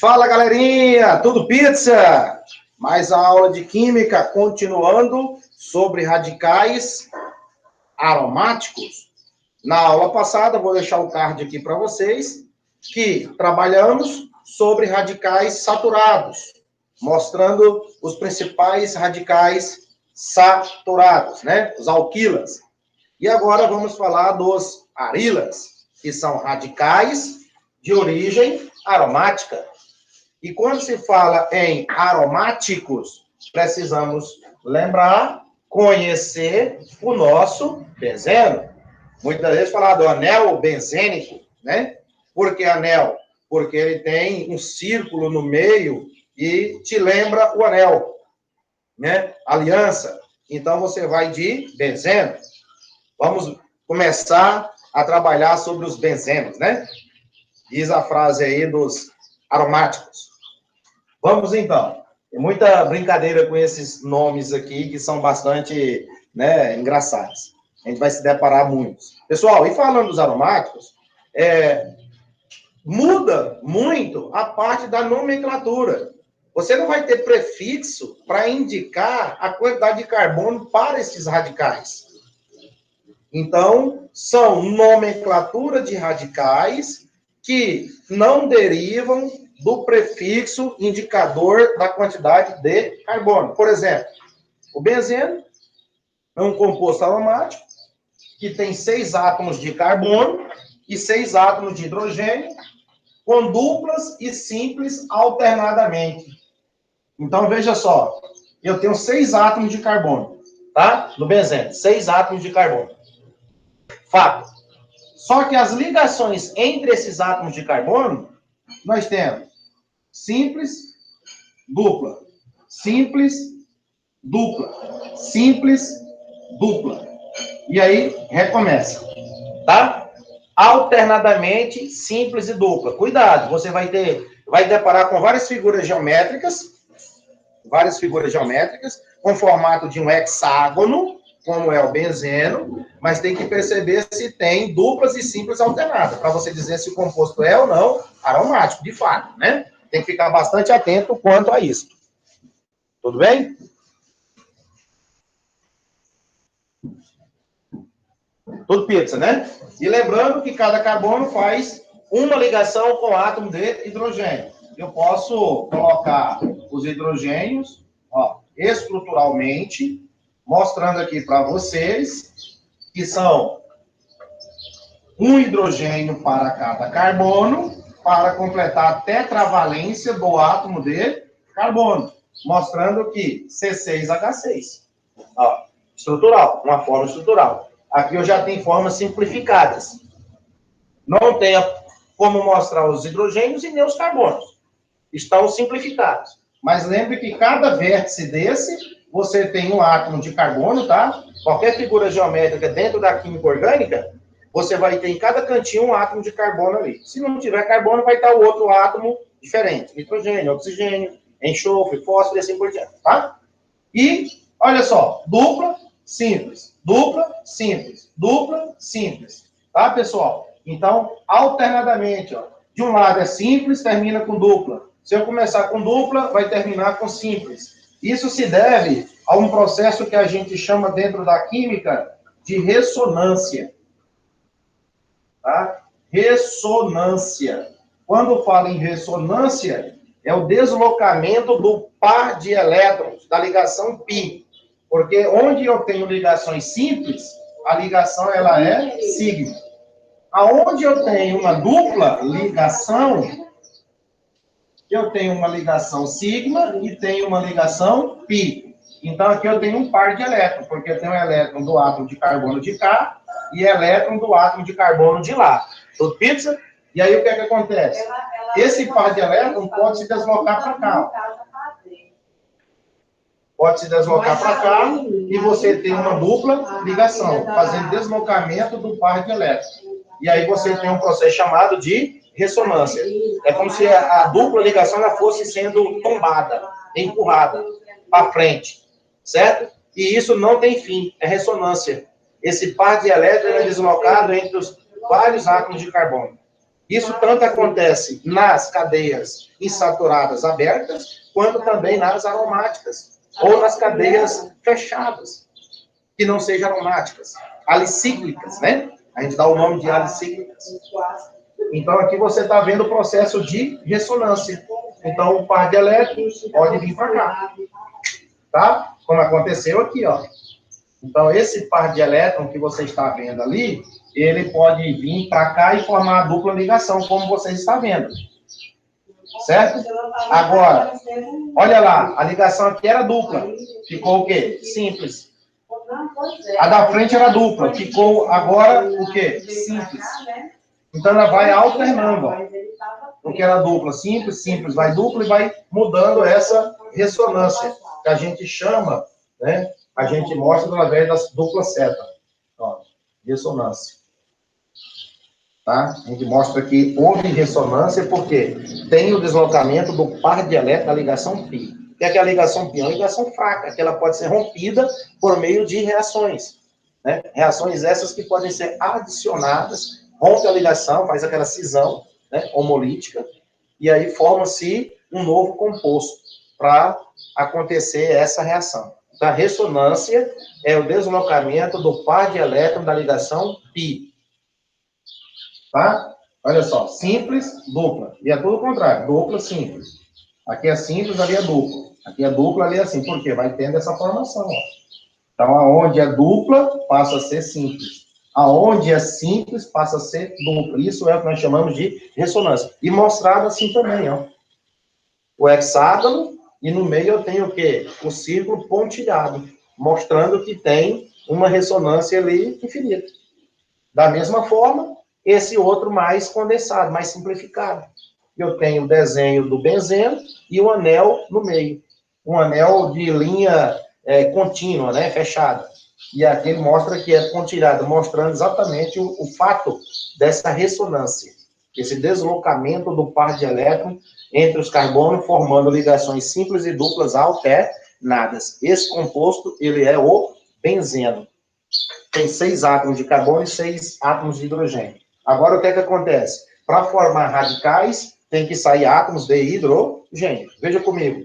Fala, galerinha, tudo pizza? Mais a aula de química, continuando sobre radicais aromáticos. Na aula passada, vou deixar o card aqui para vocês, que trabalhamos sobre radicais saturados, mostrando os principais radicais saturados, né? Os alquilas. E agora vamos falar dos arilas, que são radicais de origem aromática. E quando se fala em aromáticos, precisamos lembrar, conhecer o nosso benzeno. Muitas vezes falar do anel benzênico, né? Por que anel? Porque ele tem um círculo no meio e te lembra o anel, né? Aliança. Então, você vai de benzeno. Vamos começar a trabalhar sobre os benzenos, né? Diz a frase aí dos aromáticos. Vamos, então. Tem muita brincadeira com esses nomes aqui, que são bastante, né, engraçados. A gente vai se deparar muitos. Pessoal, e falando dos aromáticos, muda muito a parte da nomenclatura. Você não vai ter prefixo para indicar a quantidade de carbono para esses radicais. Então, são nomenclatura de radicais que não derivam do prefixo indicador da quantidade de carbono. Por exemplo, o benzeno é um composto aromático que tem 6 átomos de carbono e 6 átomos de hidrogênio, com duplas e simples alternadamente. Então, veja só, eu tenho 6 átomos de carbono, tá? No benzeno, 6 átomos de carbono. Fato. Só que as ligações entre esses átomos de carbono, nós temos simples, dupla, simples, dupla, simples, dupla. E aí, recomeça, tá? Alternadamente, simples e dupla. Cuidado, você vai deparar com várias figuras geométricas, com formato de um hexágono, como é o benzeno, mas tem que perceber se tem duplas e simples alternadas, para você dizer se o composto é ou não aromático, de fato, né? Tem que ficar bastante atento quanto a isso. Tudo bem? Tudo pizza, né? E lembrando que cada carbono faz uma ligação com o átomo de hidrogênio. Eu posso colocar os hidrogênios, ó, estruturalmente, mostrando aqui para vocês que são um hidrogênio para cada carbono, para completar a tetravalência do átomo de carbono, mostrando que C6H6. Ó, estrutural, uma forma estrutural. Aqui eu já tenho formas simplificadas. Não tenho como mostrar os hidrogênios e nem os carbonos. Estão simplificados. Mas lembre que cada vértice desse, você tem um átomo de carbono, tá? Qualquer figura geométrica dentro da química orgânica, você vai ter em cada cantinho um átomo de carbono ali. Se não tiver carbono, vai estar o outro átomo diferente. Nitrogênio, oxigênio, enxofre, fósforo e assim por diante, tá? E, olha só, dupla, simples, dupla, simples, dupla, simples. Tá, pessoal? Então, alternadamente, ó, de um lado é simples, termina com dupla. Se eu começar com dupla, vai terminar com simples. Isso se deve a um processo que a gente chama dentro da química de ressonância. Tá? Ressonância. Quando falo em ressonância, é o deslocamento do par de elétrons, da ligação π. Porque onde eu tenho ligações simples, a ligação ela é sigma. Aonde eu tenho uma dupla ligação, eu tenho uma ligação sigma e tenho uma ligação π. Então, aqui eu tenho um par de elétrons, porque eu tenho um elétron do átomo de carbono de cá e elétron do átomo de carbono de lá. Tudo pizza? E aí, o que é que acontece? Esse par de elétrons pode se deslocar para cá. Pode se deslocar para cá e você tem uma dupla ligação, fazendo deslocamento do par de elétrons. E aí você tem um processo chamado de ressonância. É como se a dupla ligação ela fosse sendo tombada, empurrada para frente, certo? E isso não tem fim, é ressonância. Esse par de elétrons é deslocado entre os vários átomos de carbono. Isso tanto acontece nas cadeias insaturadas abertas, quanto também nas aromáticas, ou nas cadeias fechadas, que não sejam aromáticas, alicíclicas, né? A gente dá o nome de alicíclicas. Então, aqui você está vendo o processo de ressonância. Então, o par de elétrons pode vir para cá, tá? Como aconteceu aqui, ó. Então, esse par de elétrons que você está vendo ali, ele pode vir para cá e formar a dupla ligação, como você está vendo. Certo? Agora, olha lá, a ligação aqui era dupla. Ficou o quê? Simples. A da frente era dupla. Ficou agora o quê? Simples. Então, ela vai alternando, ó. Porque era dupla, simples, simples, vai dupla e vai mudando essa ressonância, que a gente chama, né? A gente mostra através das duplas setas. Ó, ressonância. Tá? A gente mostra que houve ressonância porque tem o deslocamento do par de elétrons da ligação π. O que é a ligação π? É uma ligação fraca, que ela pode ser rompida por meio de reações. Né? Reações essas que podem ser adicionadas, rompe a ligação, faz aquela cisão, né, homolítica, e aí forma-se um novo composto para acontecer essa reação. Então, a ressonância é o deslocamento do par de elétrons da ligação π. Tá? Olha só, simples, dupla. E é tudo o contrário, dupla, simples. Aqui é simples, ali é dupla. Aqui é dupla, ali é assim. Por quê? Vai tendo essa formação. Ó. Então, aonde é dupla, passa a ser simples. Aonde é simples, passa a ser dupla. Isso é o que nós chamamos de ressonância. E mostrado assim também, ó. O hexágono, e no meio eu tenho o quê? O círculo pontilhado, mostrando que tem uma ressonância ali infinita. Da mesma forma, esse outro mais condensado, mais simplificado. Eu tenho o desenho do benzeno e o anel no meio. Um anel de linha contínua, né, fechada. E aqui ele mostra que é pontilhado, mostrando exatamente o fato dessa ressonância. Esse deslocamento do par de elétrons entre os carbonos, formando ligações simples e duplas alternadas. Esse composto, ele é o benzeno. Tem 6 átomos de carbono e 6 átomos de hidrogênio. Agora, o que é que acontece? Para formar radicais, tem que sair átomos de hidrogênio. Veja comigo.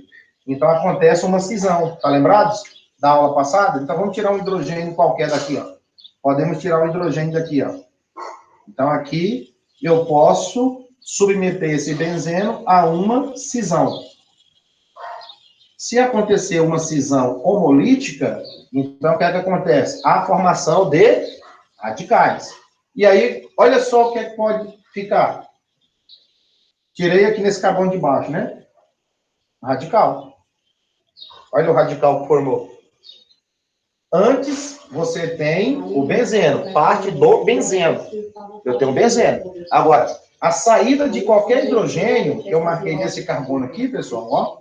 Então, acontece uma cisão. Tá lembrados da aula passada? Então, vamos tirar um hidrogênio qualquer daqui, ó. Podemos tirar o hidrogênio daqui, ó. Então, aqui, eu posso submeter esse benzeno a uma cisão. Se acontecer uma cisão homolítica, então o que é que acontece? A formação de radicais. E aí, olha só o que é que pode ficar. Tirei aqui nesse carbono de baixo, né? Radical. Olha o radical que formou. Antes, você tem o benzeno, parte do benzeno. Eu tenho o benzeno. Agora, a saída de qualquer hidrogênio, eu marquei nesse carbono aqui, pessoal, ó.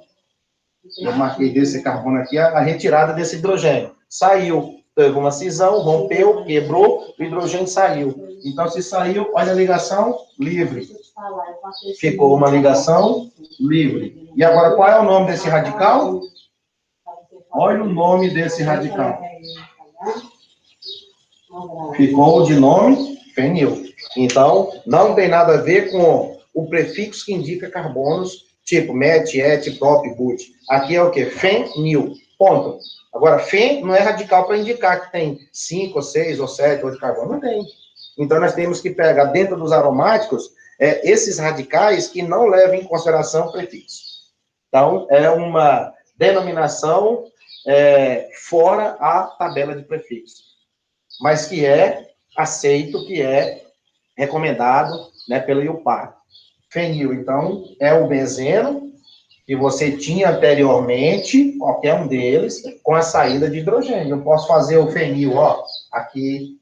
Eu marquei desse carbono aqui, a retirada desse hidrogênio. Saiu, teve uma cisão, rompeu, quebrou, o hidrogênio saiu. Então, se saiu, olha a ligação livre. Ficou uma ligação livre. E agora, qual é o nome desse radical? Olha o nome desse radical. Ficou de nome fenil. Então, não tem nada a ver com o prefixo que indica carbonos, tipo met, et, prop, but. Aqui é o quê? Fenil. Ponto. Agora, fen não é radical para indicar que tem 5, ou 6, ou 7, 8 carbono. Não tem. Então, nós temos que pegar dentro dos aromáticos esses radicais que não levam em consideração prefixo. Então, é uma denominação fora a tabela de prefixo. Mas que é aceito, que é recomendado, né, pela IUPAC. Fenil, então, é o benzeno que você tinha anteriormente, qualquer um deles, com a saída de hidrogênio. Eu posso fazer o fenil, ó, aqui,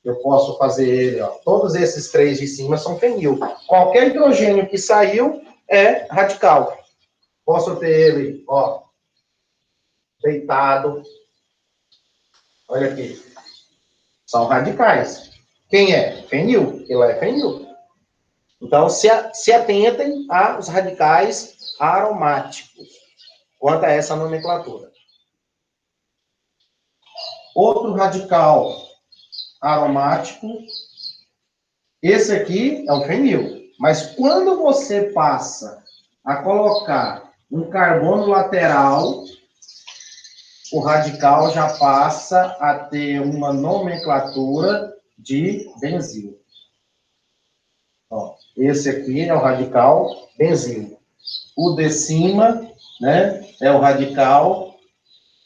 eu posso fazer ele, ó. Todos esses 3 de cima são fenil. Qualquer hidrogênio que saiu é radical. Posso ter ele, ó, deitado. Olha aqui. São radicais. Quem é? Fenil. Ele é fenil. Então, se atentem aos radicais aromáticos, quanto a essa nomenclatura. Outro radical aromático, esse aqui é o fenil. Mas quando você passa a colocar um carbono lateral, o radical já passa a ter uma nomenclatura de benzil. Ó, esse aqui é o radical benzil. O de cima, né, é o radical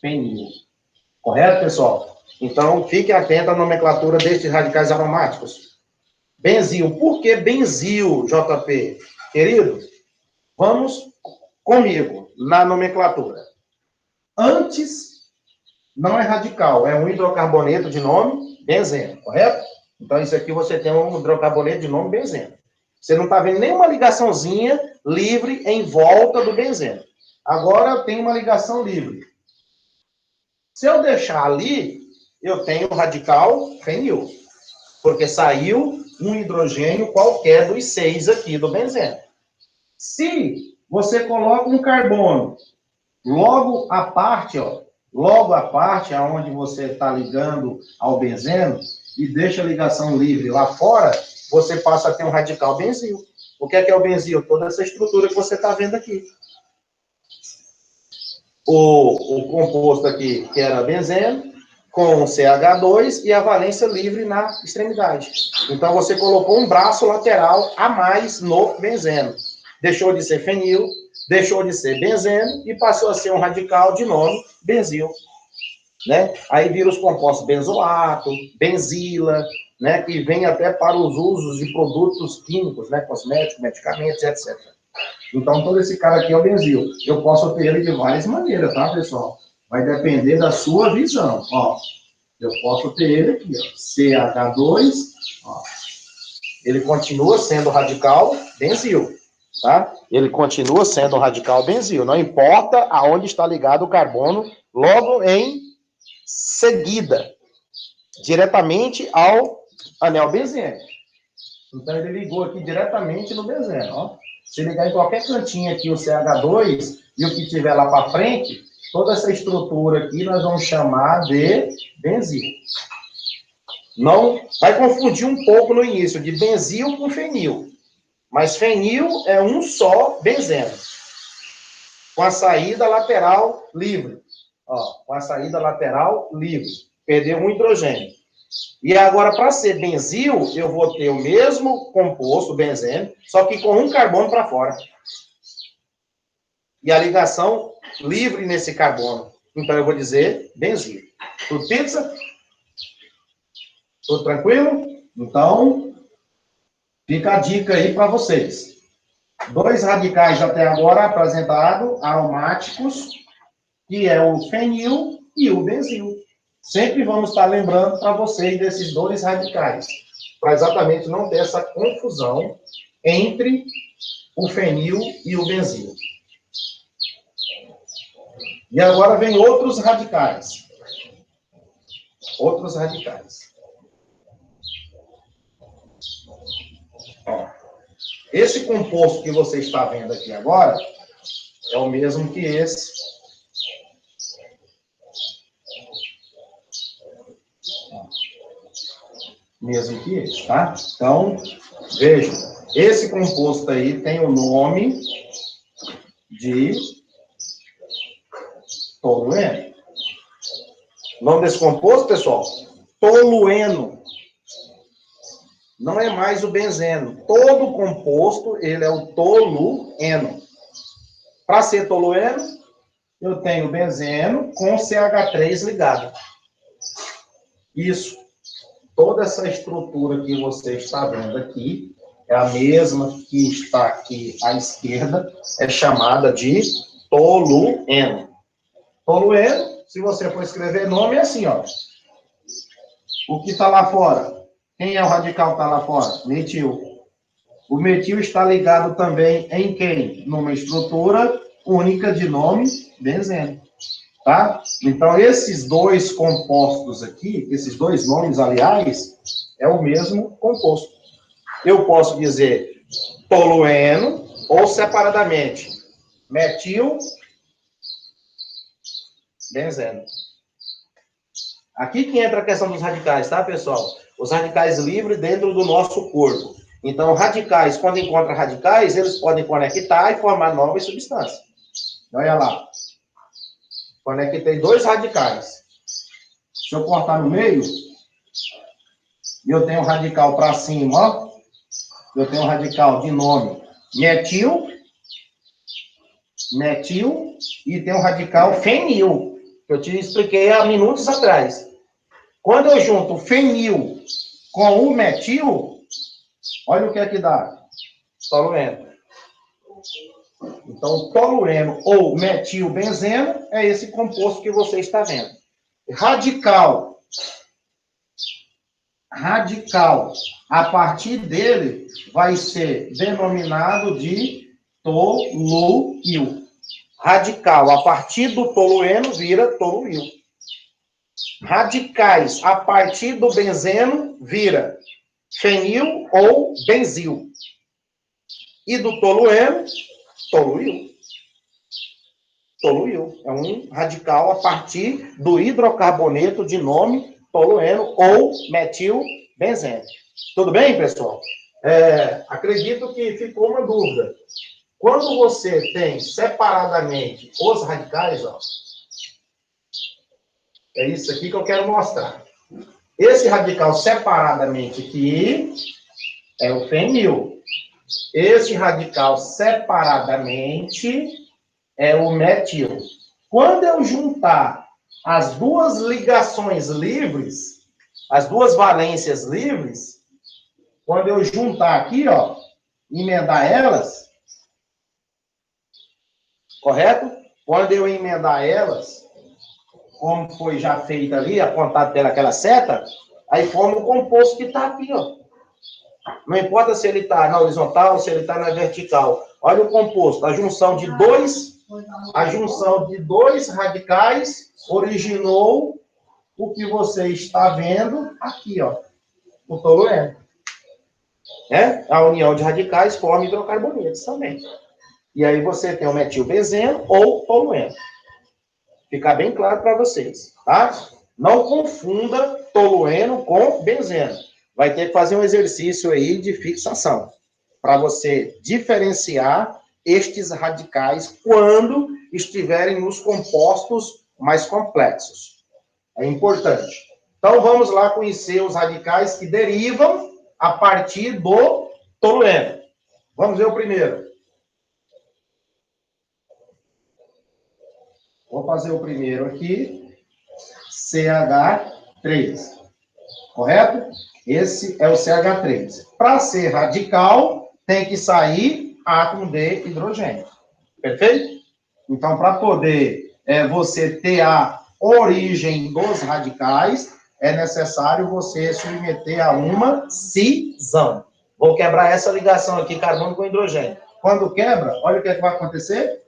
fenil. Correto, pessoal? Então, fique atento à nomenclatura destes radicais aromáticos. Benzil. Por que benzil, JP? Querido, vamos comigo na nomenclatura. Antes, não é radical, é um hidrocarboneto de nome benzeno, correto? Então, isso aqui você tem um hidrocarboneto de nome benzeno. Você não está vendo nenhuma ligaçãozinha livre em volta do benzeno. Agora, eu tenho uma ligação livre. Se eu deixar ali, eu tenho o radical fenil, porque saiu um hidrogênio qualquer dos 6 aqui do benzeno. Se você coloca um carbono logo a parte, ó, logo a parte aonde você está ligando ao benzeno e deixa a ligação livre lá fora, você passa a ter um radical benzil. O que é o benzil? Toda essa estrutura que você está vendo aqui. O composto aqui, que era benzeno, com CH2 e a valência livre na extremidade. Então, você colocou um braço lateral a mais no benzeno. Deixou de ser fenil, deixou de ser benzeno e passou a ser um radical de nome benzil. Né? Aí vira os compostos benzoato, benzila, né? Que vem até para os usos de produtos químicos, né? Cosméticos, medicamentos, etc. Então, todo esse cara aqui é o benzil. Eu posso ter ele de várias maneiras, tá, pessoal? Vai depender da sua visão. Ó, eu posso ter ele aqui, ó, CH2, ó. Ele continua sendo radical benzil, tá? Ele continua sendo radical benzil. Não importa aonde está ligado o carbono, logo em seguida, diretamente ao anel benzeno. Então, ele ligou aqui diretamente no benzeno, ó. Se ligar em qualquer cantinho aqui o CH2 e o que tiver lá para frente, toda essa estrutura aqui nós vamos chamar de benzil. Não vai confundir um pouco no início de benzil com fenil. Mas fenil é um só benzeno. Com a saída lateral livre. Ó, com a saída lateral livre. Perdeu um hidrogênio. E agora, para ser benzil, eu vou ter o mesmo composto, benzeno, só que com um carbono para fora. E a ligação livre nesse carbono. Então, eu vou dizer benzil. Tudo pizza? Tudo tranquilo? Então, fica a dica aí para vocês. 2 radicais até agora apresentados, aromáticos, que é o fenil e o benzil. Sempre vamos estar lembrando para vocês desses 2 radicais, para exatamente não ter essa confusão entre o fenil e o benzil. E agora vem outros radicais. Outros radicais. Ó, esse composto que você está vendo aqui agora é o mesmo que esse. Mesmo que esse, tá? Então, vejam, esse composto aí tem o nome de tolueno. O nome desse composto, pessoal? Tolueno. Não é mais o benzeno. Todo composto, ele é o tolueno. Para ser tolueno, eu tenho benzeno com CH3 ligado. Isso. Toda essa estrutura que você está vendo aqui é a mesma que está aqui à esquerda, é chamada de tolueno. Tolueno, se você for escrever nome, é assim, ó. O que está lá fora? Quem é o radical que está lá fora? Metil. O metil está ligado também em quem? Numa estrutura única de nome benzeno. Tá? Então, esses 2 compostos aqui, esses 2 nomes, aliás, é o mesmo composto. Eu posso dizer tolueno ou separadamente metil benzeno. Aqui que entra a questão dos radicais, tá, pessoal? Os radicais livres dentro do nosso corpo. Então, radicais, quando encontram radicais, eles podem conectar e formar novas substâncias. Olha lá. Conectei dois radicais. Se eu cortar no meio, eu tenho um radical para cima, ó. Eu tenho um radical de nome metil, e tem um radical fenil, que eu te expliquei há minutos atrás. Quando eu junto o fenil com o metil, olha o que é que dá. Tolueno. Então, tolueno ou metilbenzeno é esse composto que você está vendo. Radical, a partir dele vai ser denominado de toluil. Radical, a partir do tolueno, vira toluil. Radicais, a partir do benzeno, vira fenil ou benzil. E do tolueno, toluil. Toluil. É um radical a partir do hidrocarboneto de nome tolueno ou metilbenzeno. Tudo bem, pessoal? Acredito que ficou uma dúvida. Quando você tem separadamente os radicais, ó, é isso aqui que eu quero mostrar. Esse radical separadamente aqui é o fenil. Esse radical separadamente é o metil. Quando eu juntar as duas ligações livres, as duas valências livres, quando eu juntar aqui, ó, emendar elas, correto? Quando eu emendar elas, como foi já feito ali, apontado pelaquela seta, aí forma o composto que está aqui, ó. Não importa se ele está na horizontal, se ele está na vertical. Olha o composto, a junção de dois radicais originou o que você está vendo aqui, ó, o tolueno. A união de radicais forma hidrocarbonetos também. E aí você tem o metilbenzeno ou tolueno. Ficar bem claro para vocês, tá? Não confunda tolueno com benzeno. Vai ter que fazer um exercício aí de fixação, para você diferenciar estes radicais quando estiverem nos compostos mais complexos. É importante. Então, vamos lá conhecer os radicais que derivam a partir do tolueno. Vamos ver o primeiro. Vou fazer o primeiro aqui, CH3, correto? Esse é o CH3. Para ser radical, tem que sair átomo de hidrogênio, perfeito? Então, para poder você ter a origem dos radicais, é necessário você submeter a uma cisão. Vou quebrar essa ligação aqui, carbono com hidrogênio. Quando quebra, olha o que vai acontecer.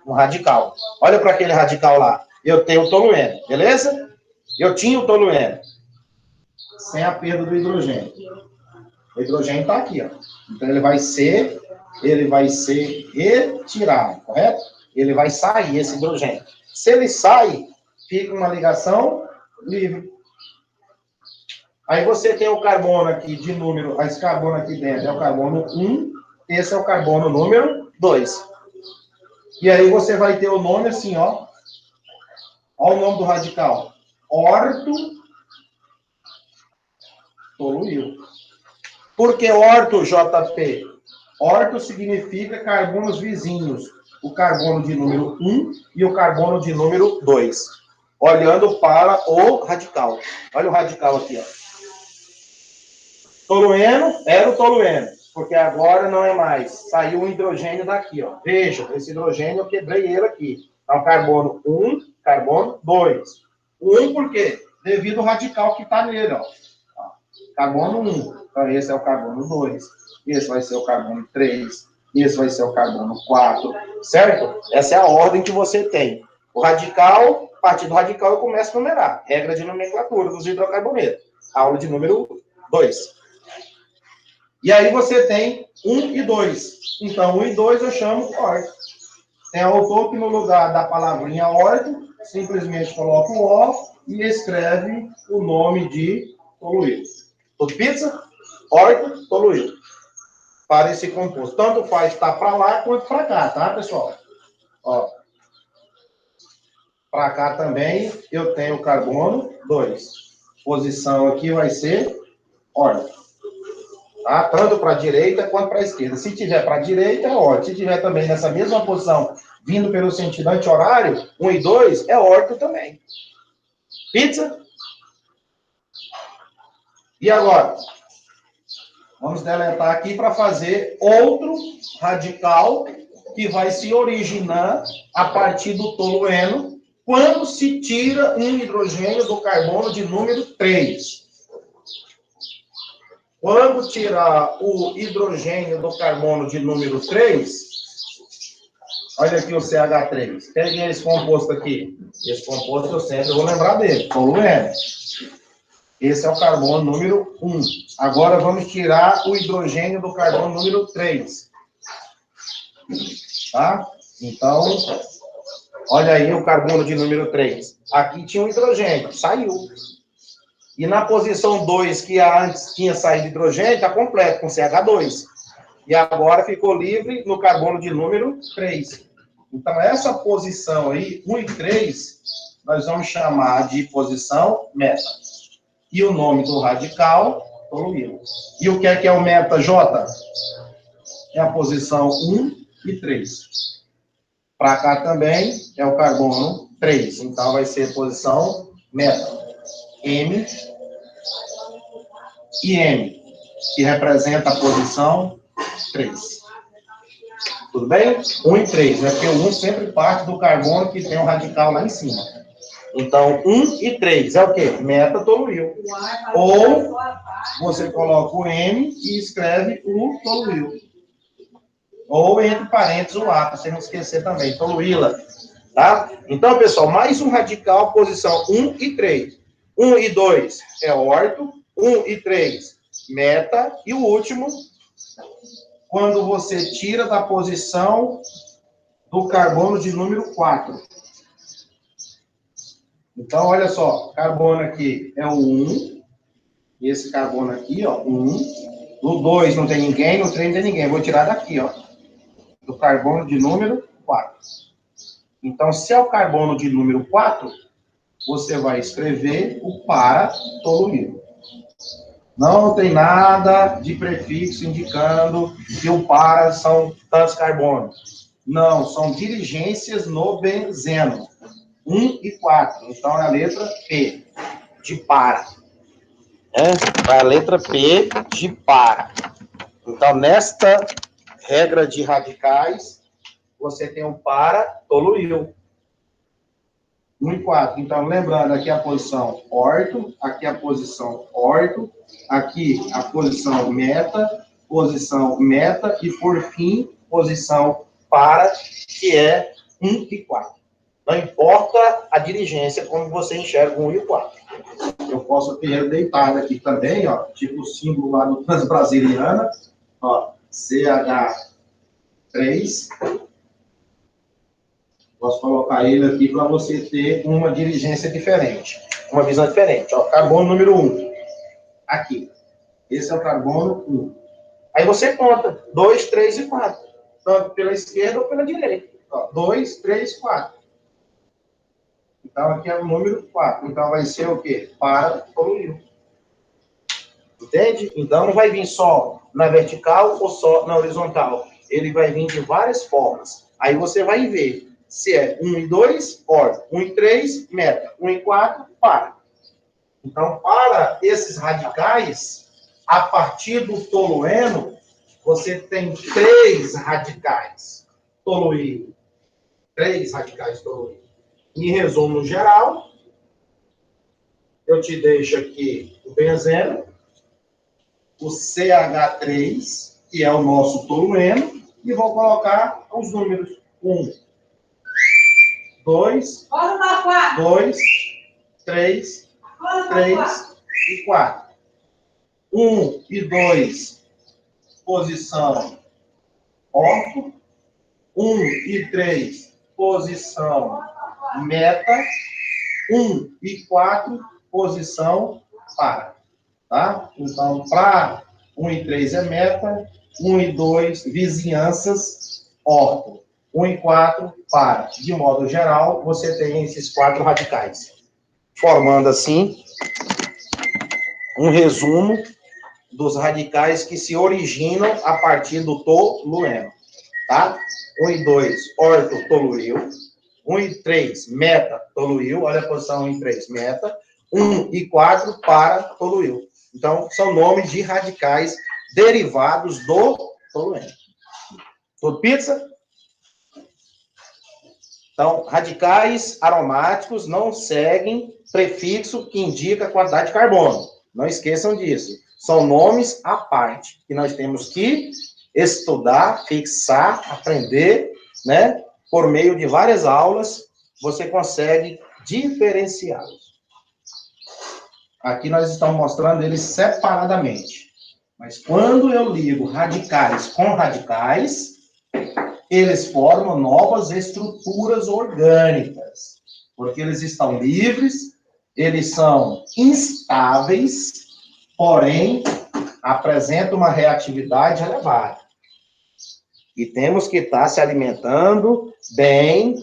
Um radical. Olha para aquele radical lá. Eu tenho o tolueno, beleza? Eu tinha o tolueno. Sem a perda do hidrogênio. O hidrogênio está aqui, ó. Então, ele vai ser retirado, correto? Ele vai sair, esse hidrogênio. Se ele sai, fica uma ligação livre. Aí você tem o carbono aqui de número, esse carbono aqui dentro é o carbono 1, esse é o carbono número 2. E aí você vai ter o nome assim, ó. Olha o nome do radical. Orto-toluil. Por que orto, JP? Orto significa carbonos vizinhos. O carbono de número 1 e o carbono de número 2. Olhando para o radical. Olha o radical aqui, ó. Tolueno era o tolueno, porque agora não é mais. Saiu o hidrogênio daqui, ó. Veja, esse hidrogênio eu quebrei ele aqui. Então, carbono 1, carbono 2. O 1 por quê? Devido ao radical que está nele, ó. Carbono 1. Então, esse é o carbono 2. Esse vai ser o carbono 3. Esse vai ser o carbono 4. Certo? Essa é a ordem que você tem. O radical, a partir do radical, eu começo a numerar. Regra de nomenclatura dos hidrocarbonetos. Aula de número 2. E aí você tem 1 e 2. Então, 1 e 2 eu chamo orto. Tem autor que no lugar da palavrinha orto, simplesmente coloca o O e escreve o nome de toluil. Tudo pizza? Orto, toluil. para esse composto. Tanto faz estar para lá quanto para cá, tá, pessoal? Ó. Para cá também eu tenho carbono 2. Posição aqui vai ser órbica. Tá? Tanto para a direita quanto para a esquerda. Se tiver para a direita, é órbica. Se tiver também nessa mesma posição, vindo pelo sentido anti-horário, 1 e 2, é órbica também. Pizza? E agora? Vamos deletar aqui para fazer outro radical que vai se originar a partir do tolueno quando se tira um hidrogênio do carbono de número 3. Quando tirar o hidrogênio do carbono de número 3, olha aqui o CH3. Peguem esse composto aqui. Esse composto eu sempre vou lembrar dele, tolueno. Esse é o carbono número 1. Agora vamos tirar o hidrogênio do carbono número 3. Tá? Então, olha aí o carbono de número 3. Aqui tinha um hidrogênio, saiu. E na posição 2, que antes tinha saído hidrogênio, está completo, com CH2. E agora ficou livre no carbono de número 3. Então, essa posição aí, 1 e 3, nós vamos chamar de posição meta. E o nome do radical, tolueno. E o que é o meta J? É a posição 1 e 3. Para cá também é o carbono 3. Então, vai ser posição meta. M e M, que representa a posição 3. Tudo bem? 1 e 3, né? Porque o 1 sempre parte do carbono que tem um radical lá em cima. Então, 1 e 3 é o quê? Meta-toluil. Ou você coloca o M e escreve o toluil. Ou entre parênteses o A, para você não esquecer também, toluíla. Tá? Então, pessoal, mais um radical, posição 1 e 3. 1 e 2 é órbico, 1 e 3 meta, e o último, quando você tira da posição do carbono de número 4. Então, olha só, carbono aqui é o 1, e esse carbono aqui, ó, 1. No 2 não tem ninguém, no 3 não tem ninguém. Vou tirar daqui, ó, do carbono de número 4. Então, se é o carbono de número 4, você vai escrever o para-tolueno. Não tem nada de prefixo indicando que o para são tantos carbonos. Não, são dirigências no benzeno. 1 e 4. Então, é a letra P, de para. É a letra P de para. Então, nesta regra de radicais, você tem um para-toluil. 1 e 4. Então, lembrando, aqui a posição órbico, aqui a posição órbico, aqui a posição meta e, por fim, posição para, que é 1 e 4. Não importa a dirigência, como você enxerga 1 e 4. Eu posso ter deitado aqui também, ó, tipo o símbolo lá do Transbrasiliana, ó, CH3. Posso colocar ele aqui para você ter uma dirigência diferente, uma visão diferente. Ó, carbono número 1. Aqui. Esse é o carbono 1. Aí você conta 2, 3 e 4. Tanto pela esquerda ou pela direita. 2, 3, 4. Então, aqui é o número 4. Então, vai ser o quê? Para-toluil. Entende? Então, não vai vir só na vertical ou só na horizontal. Ele vai vir de várias formas. Aí você vai ver se é 1 e 2, órbico. 1 e 3, meta. 1 e 4, para. Então, para esses radicais, a partir do tolueno, você tem 3 radicais toluído. 3 radicais toluído. Em resumo geral, eu te deixo aqui o benzeno, o CH3, que é o nosso tolueno, e vou colocar os números. 1, 2, 2, 3, 3 e 4. 1 e 2, posição órbico. 1 e 3, posição meta. 1 e 4, posição para. Tá? Então, para 1 e 3 é meta, 1 e 2, vizinhanças, orto. 1 e 4, para. De modo geral, você tem esses 4 radicais. Formando, assim, um resumo dos radicais que se originam a partir do tolueno, tá? 1 e 2, orto-toluil. 1 e 3, meta-toluil. Olha a posição 1 e 3, meta. 1 e 4, para-toluil. Então, são nomes de radicais derivados do tolueno. Tudo pizza? Então, radicais aromáticos não seguem prefixo que indica a quantidade de carbono. Não esqueçam disso. São nomes à parte, que nós temos que estudar, fixar, aprender, né? Por meio de várias aulas, você consegue diferenciá-los. Aqui nós estamos mostrando eles separadamente. Mas quando eu ligo radicais com radicais, eles formam novas estruturas orgânicas, porque eles estão livres, eles são instáveis, porém, apresentam uma reatividade elevada. E temos que estar se alimentando bem,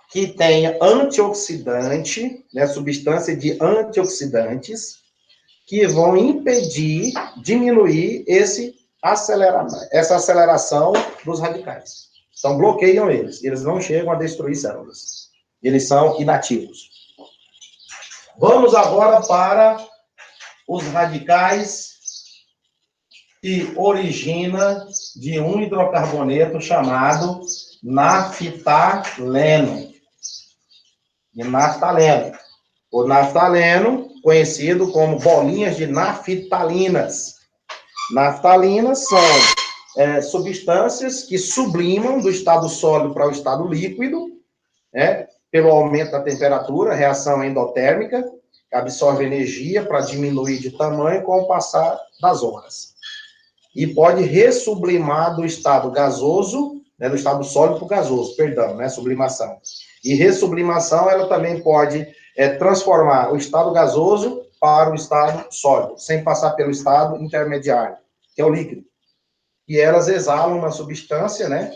que tenha antioxidante, né, substância de antioxidantes, que vão impedir, diminuir essa aceleração dos radicais. Então, bloqueiam eles. Eles não chegam a destruir células. Eles são inativos. Vamos agora para os radicais que origina de um hidrocarboneto chamado naftaleno. E naftaleno. O naftaleno, conhecido como bolinhas de naftalinas. Naftalinas são substâncias que sublimam do estado sólido para o estado líquido, né, pelo aumento da temperatura, reação endotérmica, que absorve energia para diminuir de tamanho com o passar das horas. E pode ressublimar do estado gasoso, né, do estado sólido para o gasoso, perdão, né, sublimação. E ressublimação, ela também pode transformar o estado gasoso para o estado sólido, sem passar pelo estado intermediário, que é o líquido. E elas exalam uma substância, né,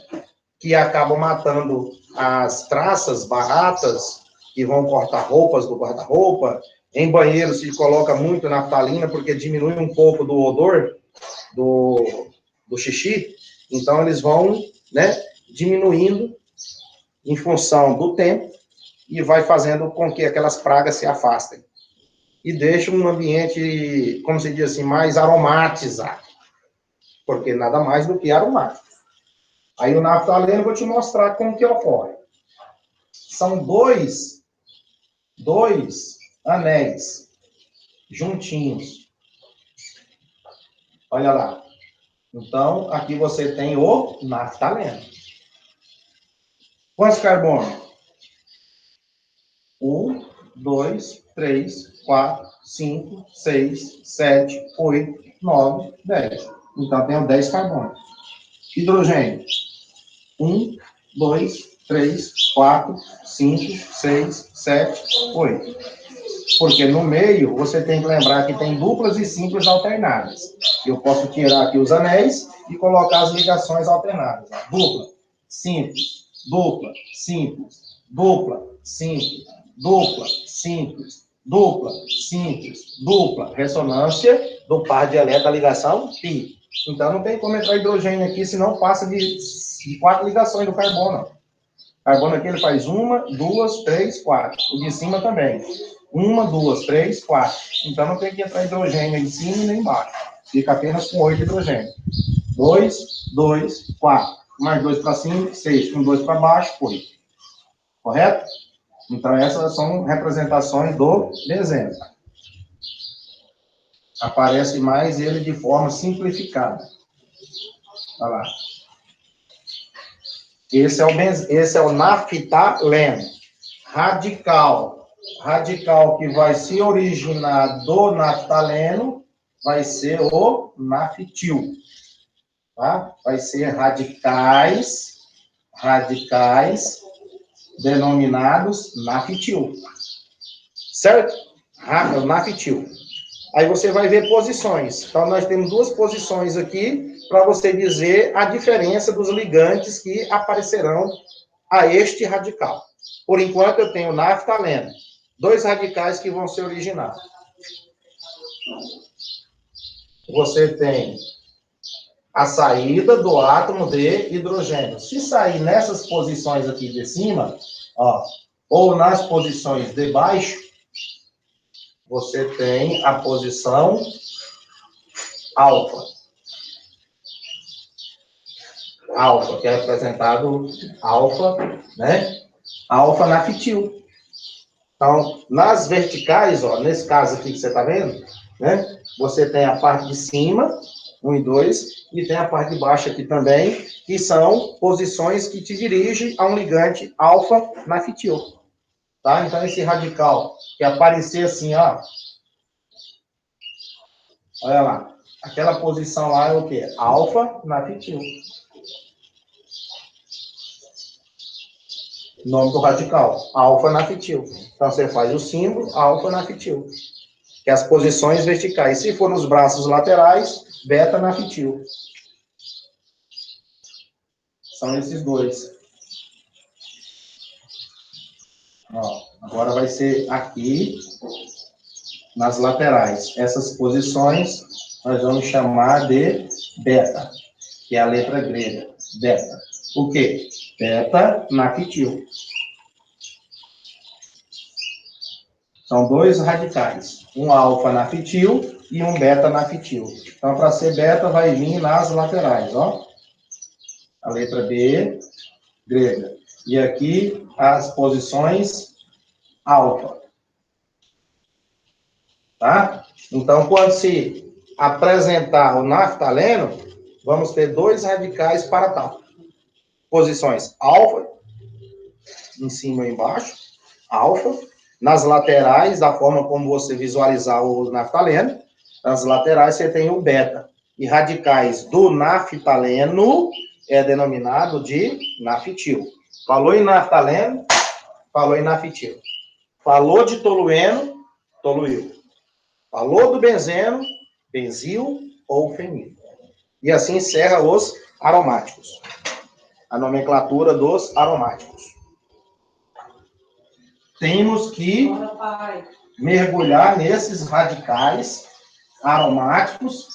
que acaba matando as traças, baratas, que vão cortar roupas do guarda-roupa. Em banheiro se coloca muito naftalina, porque diminui um pouco do odor do xixi. Então, eles vão, né, diminuindo em função do tempo e vai fazendo com que aquelas pragas se afastem. E deixa um ambiente, como se diz assim, mais aromatizado. Porque nada mais do que aromático. Aí o naftaleno eu vou te mostrar como que ocorre. São dois anéis juntinhos. Olha lá. Então, aqui você tem o naftaleno. Quantos carbonos? 1, 2, 3, 4, 5, 6, 7, 8, 9, 10. Então, tenho 10 carbonos. Hidrogênio. 1, 2, 3, 4, 5, 6, 7, 8. Porque no meio, você tem que lembrar que tem duplas e simples alternadas. Eu posso tirar aqui os anéis e colocar as ligações alternadas. Dupla, simples, dupla, simples, dupla, simples, dupla, simples, dupla, simples, dupla. Ressonância do par de elétrons da ligação π. Então, não tem como entrar hidrogênio aqui, senão passa de 4 ligações do carbono. O carbono aqui ele faz 1, 2, 3, 4. O de cima também. 1, 2, 3, 4. Então, não tem que entrar hidrogênio em cima e nem embaixo. Fica apenas com 8 hidrogênios. 2, 2, 4. Mais 2 para cima, 6. Com 2 para baixo, 8. Correto? Então, essas são representações do desenho. Aparece mais ele de forma simplificada. Olha lá. Esse é o naftaleno. Radical. Radical que vai se originar do naftaleno vai ser o naftil. Tá? Vai ser radicais denominados naftil. Certo? Naftil. Aí você vai ver posições. Então, nós temos duas posições aqui para você dizer a diferença dos ligantes que aparecerão a este radical. Por enquanto, eu tenho naftaleno. 2 radicais que vão ser originados. Você tem a saída do átomo de hidrogênio. Se sair nessas posições aqui de cima, ó, ou nas posições de baixo, você tem a posição alfa. Alfa, que é representado alfa, né? Alfa naftil. Então, nas verticais, ó, nesse caso aqui que você está vendo, né? Você tem a parte de cima, 1 e 2, e tem a parte de baixo aqui também, que são posições que te dirigem a um ligante alfa naftil. Tá? Então, esse radical que aparecer assim, ó, olha lá, aquela posição lá é o quê? Alfa naftil. Nome do radical, alfa naftil. Então, você faz o símbolo alfa naftil, que é as posições verticais. Se for nos braços laterais, beta naftil. São esses dois. Ó, agora vai ser aqui, nas laterais. Essas posições nós vamos chamar de beta, que é a letra grega. Beta. O quê? Beta naftil. São 2 radicais. Um alfa naftil e um beta naftil. Então, para ser beta, vai vir nas laterais, ó. A letra B, grega. E aqui, as posições alfa. Tá? Então, quando se apresentar o naftaleno, vamos ter 2 radicais para tal. Posições alfa, em cima e embaixo, alfa. Nas laterais, da forma como você visualizar o naftaleno, nas laterais você tem o beta. E radicais do naftaleno é denominado de naftil. Falou em naftaleno, falou em naftil. Falou de tolueno, toluil. Falou do benzeno, benzil ou fenil. E assim encerra os aromáticos. A nomenclatura dos aromáticos. Temos que mergulhar nesses radicais aromáticos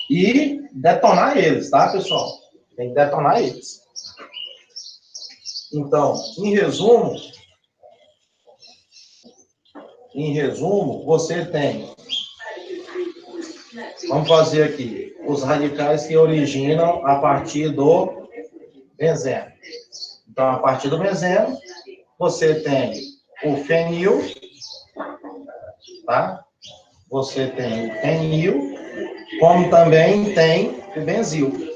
e detonar eles, tá, pessoal? Tem que detonar eles. Então, em resumo, você tem... Vamos fazer aqui os radicais que originam a partir do benzeno. Então, a partir do benzeno, você tem o fenil, tá? Você tem o fenil, como também tem o benzil.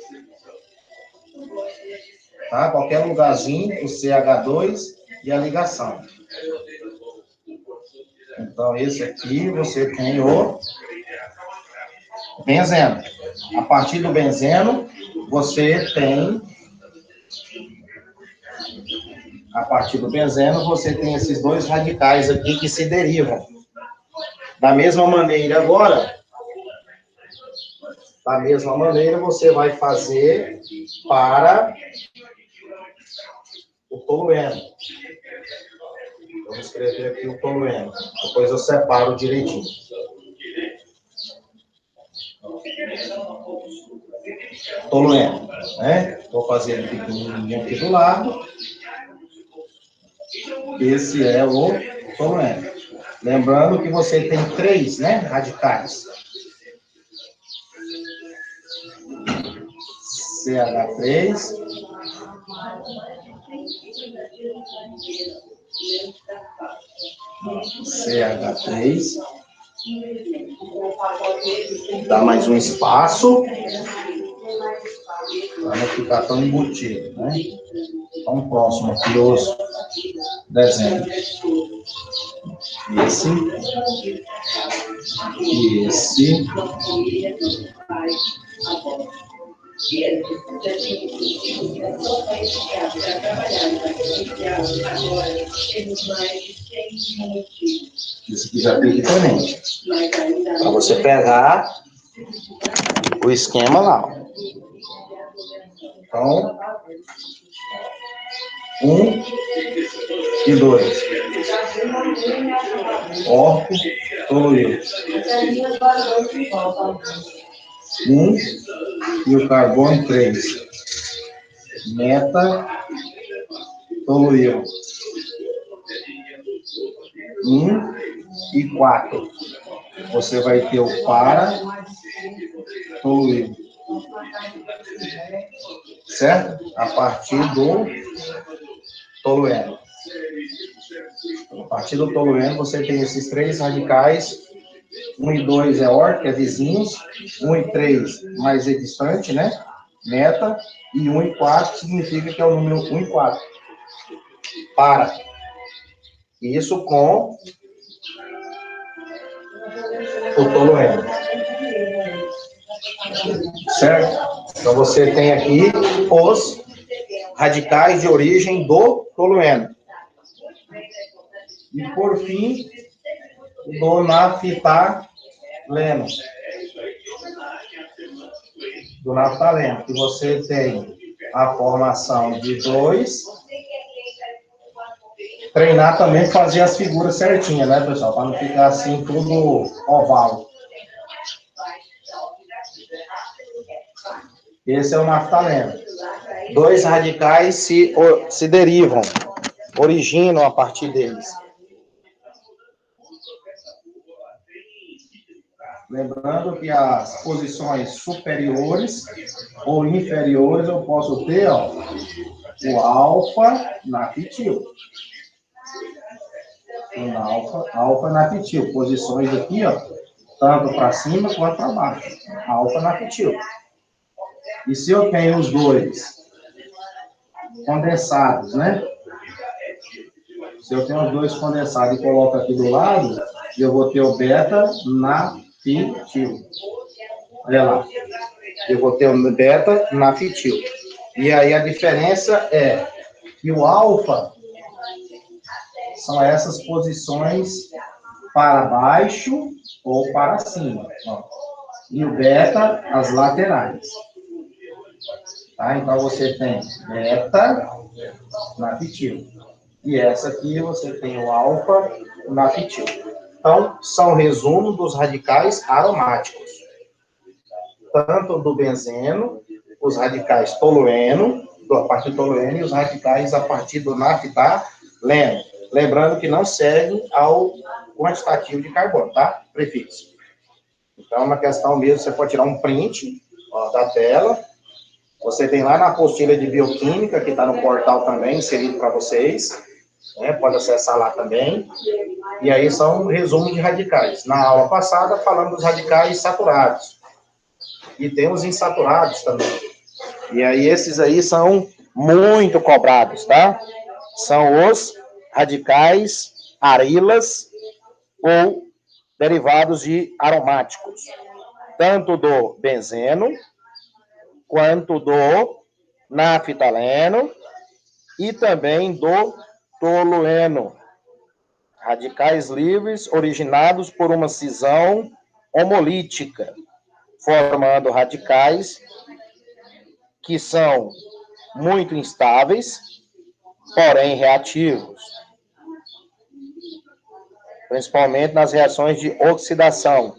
Tá? Qualquer lugarzinho, o CH2 e a ligação. Então, esse aqui, você tem o benzeno. A partir do benzeno, você tem... A partir do benzeno, você tem esses 2 radicais aqui que se derivam. Da mesma maneira, agora, você vai fazer para o tolueno. Vou escrever aqui o tolueno. Depois eu separo direitinho. Tolueno, né? Vou fazer ele pequenininho aqui do lado. Esse é o tolueno. Lembrando que você tem 3, né, radicais. CH3. CH3. Dá mais um espaço. Para não ficar tão embutido, né? Então, próximo aqui, os desenhos. Esse. E esse. Isso aqui já fica diferente. Para você pegar o esquema lá. Ó. Então, 1 e 2. Orco, toluído. 1 e o carbono 3. Meta, toluído. 1 e 4. Você vai ter o para, toluído. Certo? A partir do tolueno. A partir do tolueno, você tem esses 3 radicais. 1 e 2 é orc, que é vizinhos. 1 e 3 mais distante, né? Meta. E 1 e 4 significa que é o número 1 e 4. Para. Isso com o tolueno. Certo? Então, você tem aqui os radicais de origem do tolueno. E, por fim, do naftaleno. Do naftaleno, que você tem a formação de 2. Treinar também, fazer as figuras certinhas, né, pessoal? Para não ficar assim, tudo oval. Esse é o naftaleno. 2 radicais se derivam, originam a partir deles. Lembrando que as posições superiores ou inferiores eu posso ter, ó, o alfa-naftil. Alfa-naftil. Posições aqui, ó, tanto para cima quanto para baixo. Alfa-naftil. E se eu tenho os 2 condensados, né? Se eu tenho os 2 condensados e coloco aqui do lado, eu vou ter o beta-naftil. Olha lá. Eu vou ter o beta-naftil. E aí a diferença é que o alfa são essas posições para baixo ou para cima. Ó. E o beta, as laterais. Tá? Então, você tem beta-naftil. E essa aqui você tem o alfa-naftil. Então, são resumo dos radicais aromáticos. Tanto do benzeno, os radicais tolueno, a partir do tolueno, e os radicais a partir do naftaleno. Lembrando que não segue ao quantitativo de carbono, tá? Prefixo. Então, é uma questão mesmo, você pode tirar um print, ó, da tela. Você tem lá na apostila de bioquímica, que está no portal também, inserido para vocês. Né? Pode acessar lá também. E aí são um resumo de radicais. Na aula passada, falamos dos radicais saturados. E tem os insaturados também. E aí esses aí são muito cobrados, tá? São os radicais arilas ou derivados de aromáticos. Tanto do benzeno, quanto do naftaleno e também do tolueno. Radicais livres originados por uma cisão homolítica, formando radicais que são muito instáveis, porém reativos, principalmente nas reações de oxidação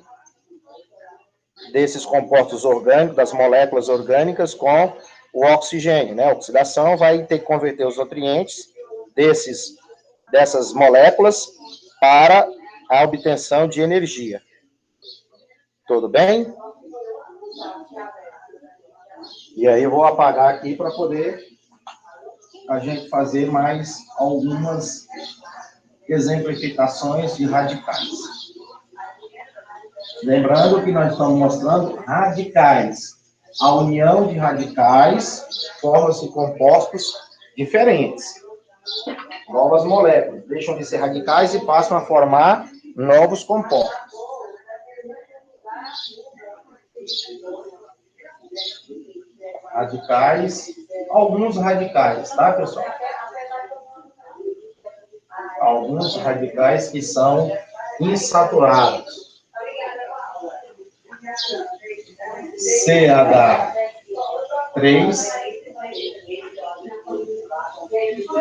desses compostos orgânicos, das moléculas orgânicas com o oxigênio, né? A oxidação vai ter que converter os nutrientes dessas moléculas para a obtenção de energia. Tudo bem? E aí eu vou apagar aqui para poder a gente fazer mais algumas exemplificações de radicais. Lembrando que nós estamos mostrando radicais. A união de radicais forma-se compostos diferentes. Novas moléculas deixam de ser radicais e passam a formar novos compostos. Radicais, alguns radicais, tá, pessoal? Alguns radicais que são insaturados. CH3,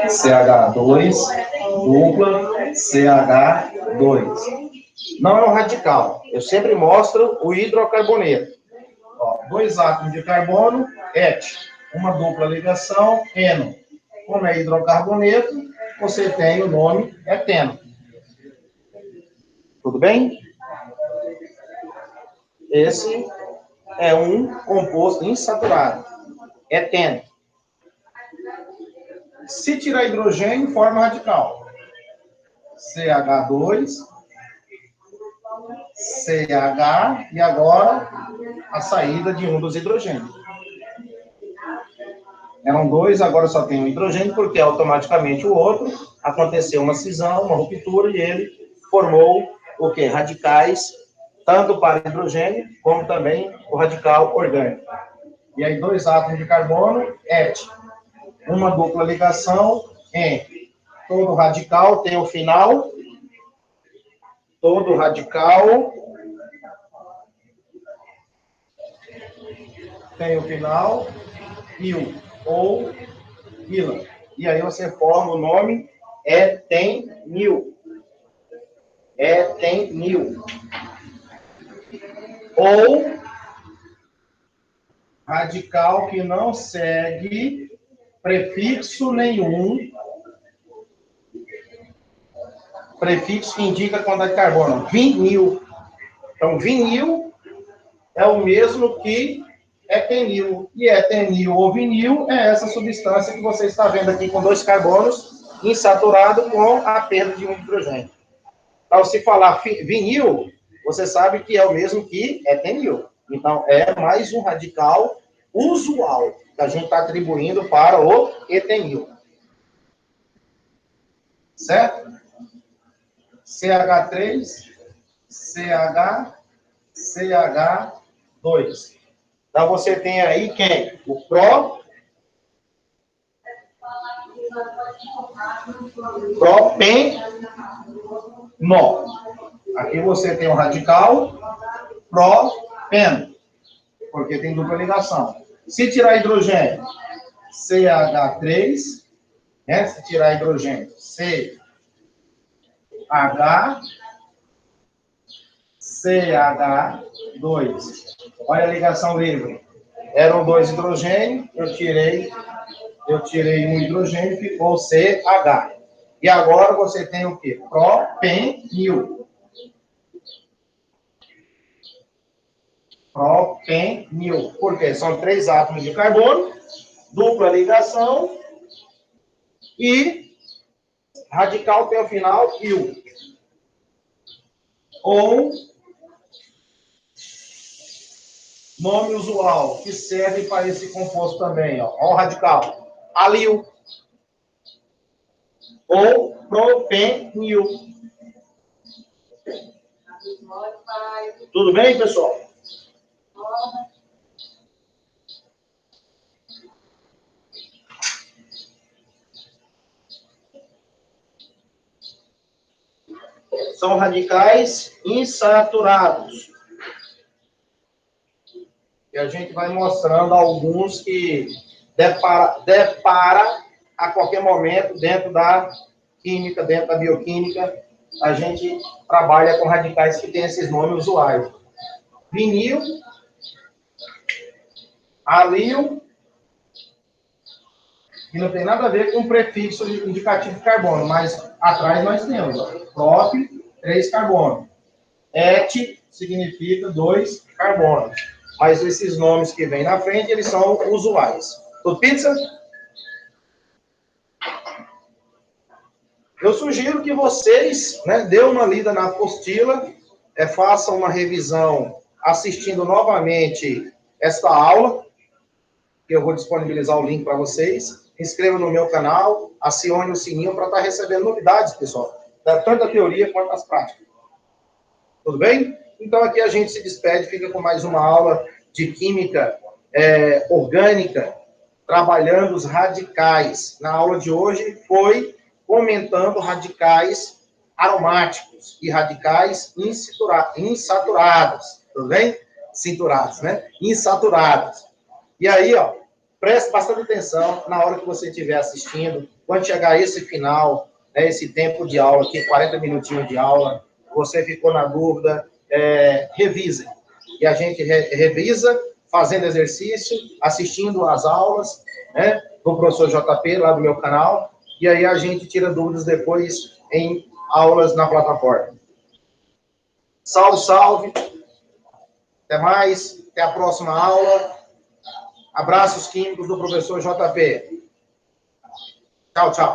CH2, dupla, CH2. Não é um radical. Eu sempre mostro o hidrocarboneto. Ó, 2 átomos de carbono, et. Uma dupla ligação, eno. Como é hidrocarboneto, você tem o nome eteno. Tudo bem? Esse é um composto insaturado. Eteno. Se tirar hidrogênio, forma radical. CH2, CH, e agora a saída de um dos hidrogênios. Eram 2, agora só tem um hidrogênio, porque automaticamente o outro aconteceu uma cisão, uma ruptura, e ele formou o quê? Radicais, tanto para hidrogênio, como também o radical orgânico. E aí 2 átomos de carbono, et. Uma dupla ligação, en. Todo radical tem o final. Todo radical tem o final, il, ou ila. E aí você forma o nome etenil. Etenil. Ou radical que não segue prefixo nenhum. Prefixo que indica quando é carbono. Vinil. Então, vinil é o mesmo que etenil. E etenil ou vinil é essa substância que você está vendo aqui com 2 carbonos insaturado com a perda de um hidrogênio. Então, se falar vinil, você sabe que é o mesmo que etenil. Então, é mais um radical usual que a gente está atribuindo para o etenil. Certo? CH3, CH, CH2. Então, você tem aí quem? O propeno. Aqui você tem o radical propeno, porque tem dupla ligação. Se tirar hidrogênio, CH3, né? Se tirar hidrogênio, CH, CH2. Olha a ligação livre. Eram 2 hidrogênios, eu tirei um hidrogênio, ficou CH. E agora você tem o quê? Propenil. Propenil. Por quê? São 3 átomos de carbono, dupla ligação, e radical tem o final il. Ou nome usual que serve para esse composto também, ó. Ó o radical. Alil. Ou propenil. Tudo bem, pessoal? São radicais insaturados. E a gente vai mostrando alguns que depara a qualquer momento dentro da química, dentro da bioquímica. A gente trabalha com radicais que têm esses nomes usuais. Vinil, alil, que não tem nada a ver com o prefixo indicativo de carbono, mas atrás nós temos, ó, prop, 3 carbonos. Et significa 2 carbonos. Mas esses nomes que vêm na frente, eles são usuais. Tudo pizza? Eu sugiro que vocês, né, dêem uma lida na apostila, façam uma revisão assistindo novamente esta aula, que eu vou disponibilizar o link para vocês. Inscreva no meu canal, acione o sininho para estar recebendo novidades, pessoal, tanto da teoria quanto das práticas. Tudo bem? Então, aqui a gente se despede, fica com mais uma aula de química orgânica, trabalhando os radicais. Na aula de hoje foi comentando radicais aromáticos e radicais insaturados, tudo bem? Cinturados, né? Insaturados. E aí, ó, preste bastante atenção na hora que você estiver assistindo, quando chegar esse final, né, esse tempo de aula aqui, 40 minutinhos de aula, você ficou na dúvida, revisem. E a gente revisa, fazendo exercício, assistindo às aulas, né, do professor JP, lá do meu canal, e aí a gente tira dúvidas depois em aulas na plataforma. Salve, salve. Até mais. Até a próxima aula. Abraços químicos do professor JP. Tchau, tchau.